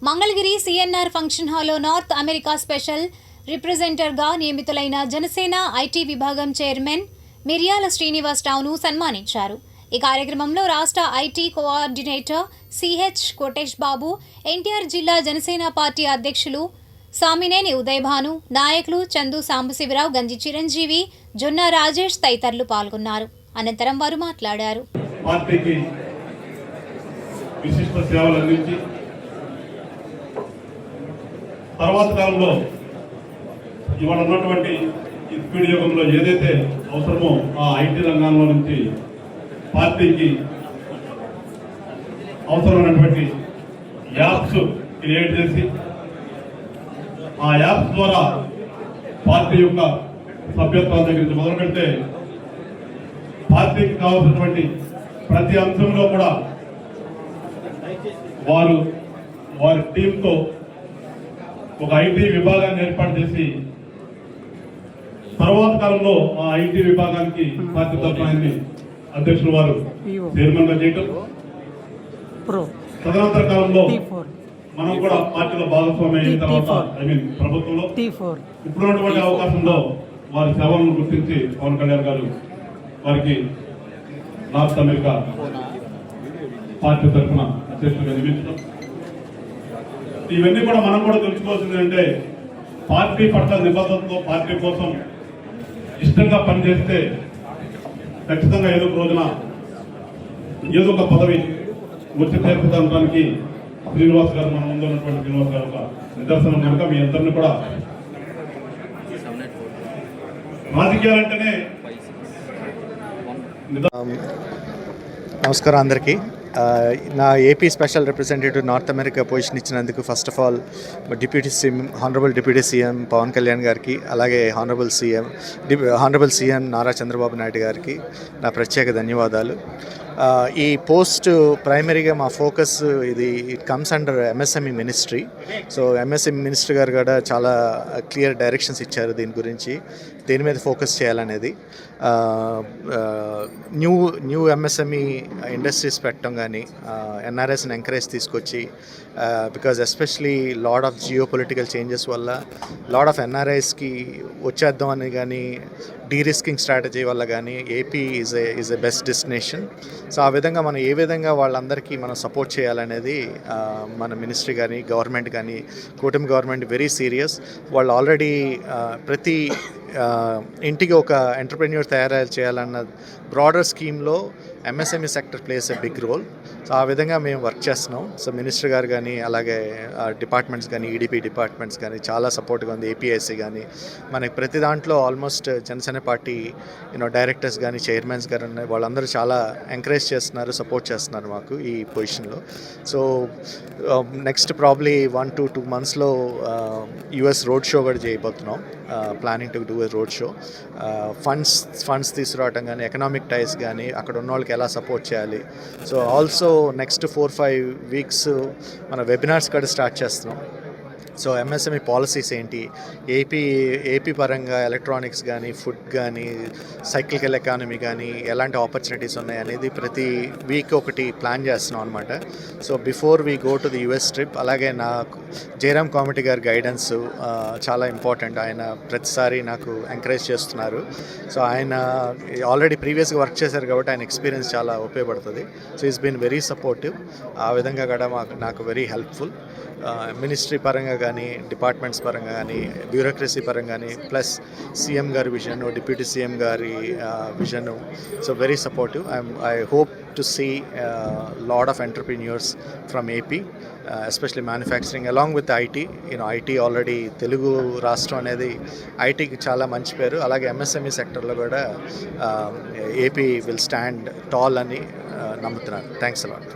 Mangalagiri CNR function హాల్లో north America special రిప్రజెంటర్గా నియమితులైన జనసేన ఐటీ విభాగం చైర్మన్ మిర్యాల శ్రీనివాస్ రావును సన్మానించారు. ఈ కార్యక్రమంలో రాష్ట్ర IT coordinator CH Kotesh Babu, NTR జిల్లా జనసేన పార్టీ అధ్యక్షులు సామినేని ఉదయభాను, నాయకులు చందు సాంబశివరావు, గంజి చిరంజీవి, జొన్న రాజేష్ తదితరులు పాల్గొన్నారు. అనంతరం వారు మాట్లాడారు. పార్టీకి విశిష్ట సేవలు అందించి తర్వాత కాలంలో ఇవాళ ఉన్నటువంటి ఈ స్పీడ్ యుగంలో ఏదైతే అవసరమో ఆ ఐటీ రంగంలో నుంచి పార్టీకి అవసరమైనటువంటి యాప్స్ క్రియేట్ చేసి ఆ యాప్స్ ద్వారా పార్టీ యొక్క సభ్యత్వం దగ్గర నుంచి మొదలు పెడితే పార్టీకి కావాల్సినటువంటి ప్రతి అంశంలో కూడా వారి టీంతో ఒక ఐటీ విభాగాన్ని ఏర్పాటు చేసి తర్వాత కాలంలో ఆ ఐటీ విభాగానికి పార్టీ తరఫున అధ్యక్షులు వారు చైర్మన్ గా చేయటం, తదనంతర కాలంలో మనం కూడా పార్టీలో భాగస్వామి అయిన తర్వాత ప్రభుత్వంలో ఇప్పుడున్నటువంటి అవకాశంలో వారి సేవలను గుర్తించి పవన్ కళ్యాణ్ గారు వారికి నార్త్ అమెరికా పార్టీ తరఫున అధ్యక్షులుగా నియమించడం. ఇవన్నీ కూడా మనం కూడా తెలుసుకోవాల్సింది అంటే పార్టీ పట్ల నిబద్ధతతో పార్టీ కోసం ఇష్టంగా పనిచేస్తే ఖచ్చితంగా ఏదో ఒక రోజున ఏదో ఒక పదవి వచ్చి తీర్చడానికి శ్రీనివాస్ గారు, మన ముందు ఉన్నటువంటి శ్రీనివాస్ గారు ఒక నిదర్శనం కనుక మీ అందరినీ కూడా రాజకీయాలంటేనే. నమస్కారం అందరికీ. నా AP special representative north America position ఇచ్చినందుకు first of all honourable deputy CM Pawan Kalyan గారికి, అలాగే హానరబుల్ సీఎం నారా చంద్రబాబు నాయుడు గారికి నా ప్రత్యేక ధన్యవాదాలు. ఈ పోస్ట్ ప్రైమరీగా మా focus it comes under MSME ministry. So MSME minister గారు కూడా చాలా క్లియర్ డైరెక్షన్స్ ఇచ్చారు దీని గురించి, దేని మీద ఫోకస్ చేయాలనేది. న్యూ ఎంఎస్ఎంఈ ఇండస్ట్రీస్ పెట్టడం కానీ, ఎన్ఆర్ఎస్ని ఎంకరేజ్ తీసుకొచ్చి, because especially lot of geo political changes వల్ల లాడ్ ఆఫ్ ఎన్ఆర్ఐస్కి వచ్చేద్దాం అని కానీ, డీరిస్కింగ్ స్ట్రాటజీ వల్ల కానీ AP is a best destination. So ఆ విధంగా మనం ఏ విధంగా వాళ్ళందరికీ మనం సపోర్ట్ చేయాలనేది మన మినిస్ట్రీ కానీ, గవర్నమెంట్ కానీ, కూటమి గవర్నమెంట్ వెరీ సీరియస్. వాళ్ళు ఆల్రెడీ ప్రతి ఇంటికి ఒక ఎంటర్ప్రెన్యూర్ తయారు చేయాలన్న బ్రాడర్ స్కీమ్లో MSME sector plays a big role. So ఆ విధంగా మేము వర్క్ చేస్తున్నాం. సో మినిస్టర్ గారు కానీ, అలాగే డిపార్ట్మెంట్స్ కానీ, ఈడీపీ డిపార్ట్మెంట్స్ కానీ చాలా సపోర్ట్గా ఉంది. ఏపీఐసి కానీ మనకి ప్రతి దాంట్లో ఆల్మోస్ట్ జనసేన పార్టీ డైరెక్టర్స్ కానీ, చైర్మన్స్ గారు ఉన్నాయి, వాళ్ళందరూ చాలా ఎంకరేజ్ చేస్తున్నారు, సపోర్ట్ చేస్తున్నారు మాకు ఈ పొజిషన్లో. సో నెక్స్ట్ ప్రాబ్లీ 1 to 2 monthsలో యుఎస్ రోడ్ షో కూడా చేయబోతున్నాం. Planning to do a road show. Funds తీసుకురావటం కానీ, ఎకనామిక్ టైస్ కానీ, అక్కడ ఉన్న వాళ్ళకి ఎలా సపోర్ట్ చేయాలి. సో ఆల్సో నెక్స్ట్ 4-5 weeks మన వెబినార్స్ కూడా స్టార్ట్ చేస్తున్నాం. సో ఎంఎస్ఎంఈ పాలసీస్ ఏంటి, ఏపీ పరంగా ఎలక్ట్రానిక్స్ కానీ, ఫుడ్ కానీ, సైకిల్ ఎకానమీ కానీ ఎలాంటి ఆపర్చునిటీస్ ఉన్నాయి అనేది ప్రతి వీక్ ఒకటి ప్లాన్ చేస్తున్నాం అనమాట. So before we go to the US trip, అలాగే నాకు జయరామ్ కామెటీ గారి గైడెన్స్ చాలా ఇంపార్టెంట్. ఆయన ప్రతిసారి నాకు ఎంకరేజ్ చేస్తున్నారు. సో ఆయన ఆల్రెడీ ప్రీవియస్గా వర్క్ చేశారు కాబట్టి ఆయన ఎక్స్పీరియన్స్ చాలా ఉపయోగపడుతుంది. So is been very supportive. ఆ విధంగా కూడా నాకు వెరీ హెల్ప్ఫుల్. మినిస్ట్రీ పరంగా కానీ, డిపార్ట్మెంట్స్ పరంగా కానీ, బ్యూరోక్రసీ పరంగా కానీ, ప్లస్ సీఎం గారి విజన్, డిప్యూటీ సీఎం గారి vision. So very supportive. I hope to see lot of entrepreneurs from AP, especially manufacturing along with IT. IT already Telugu రాష్ట్రం అనేది ఐటీకి చాలా మంచి పేరు. అలాగే ఎంఎస్ఎంఈ సెక్టర్లో కూడా ఏపీ విల్ స్టాండ్ టాల్ అని నమ్ముతున్నాను. Thanks a lot.